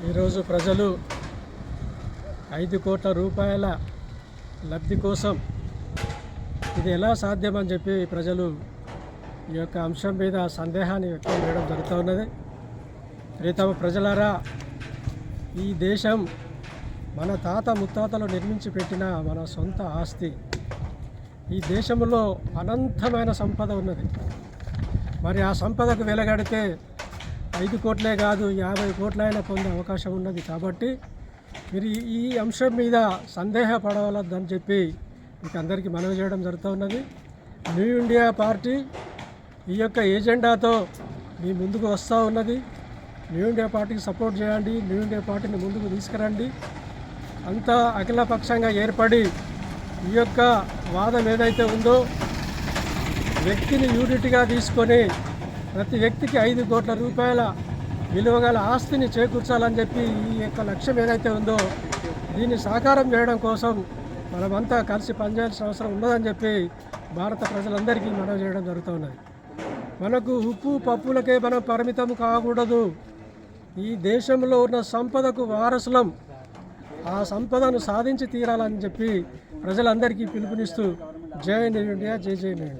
ఈరోజు ప్రజలు 5 కోట్ల రూపాయల లబ్ధి కోసం ఇది ఎలా సాధ్యమని చెప్పి ప్రజలు ఈ యొక్క అంశం మీద సందేహాన్ని వ్యక్తం చేయడం జరుగుతూ ఉన్నది. ప్రియతమ ప్రజలారా, ఈ దేశం మన తాత ముత్తాతలు నిర్మించి పెట్టిన మన సొంత ఆస్తి. ఈ దేశంలో అనంతమైన సంపద ఉన్నది. మరి ఆ సంపదకు వెలగడితే 5 కోట్లే కాదు 50 కోట్లైనా పొందే అవకాశం ఉన్నది. కాబట్టి మీరు ఈ అంశం మీద సందేహపడవలద్దని చెప్పి మీకు అందరికీ మనవి చేయడం జరుగుతూ ఉన్నది. న్యూ ఇండియా పార్టీ ఈ యొక్క ఎజెండాతో మీ ముందుకు వస్తూ ఉన్నది. న్యూ ఇండియా పార్టీకి సపోర్ట్ చేయండి. న్యూ ఇండియా పార్టీని ముందుకు తీసుకురండి. అంతా అఖిలపక్షంగా ఏర్పడి ఈ యొక్క వాదం ఏదైతే ఉందో వ్యక్తిని యూనిట్గా తీసుకొని ప్రతి వ్యక్తికి 5 కోట్ల రూపాయల విలువగల ఆస్తిని చేకూర్చాలని చెప్పి ఈ యొక్క లక్ష్యం ఏదైతే ఉందో దీన్ని సాకారం చేయడం కోసం మనమంతా కలిసి పనిచేయాల్సిన అవసరం ఉన్నదని చెప్పి భారత ప్రజలందరికీ మనవి చేయడం జరుగుతున్నది. మనకు ఉప్పు పప్పులకే మనం పరిమితం కాకూడదు. ఈ దేశంలో ఉన్న సంపదకు వారసులం. ఆ సంపదను సాధించి తీరాలని చెప్పి ప్రజలందరికీ పిలుపునిస్తూ జై న్యూ ఇండియా, జై జై న్యూ ఇండియా.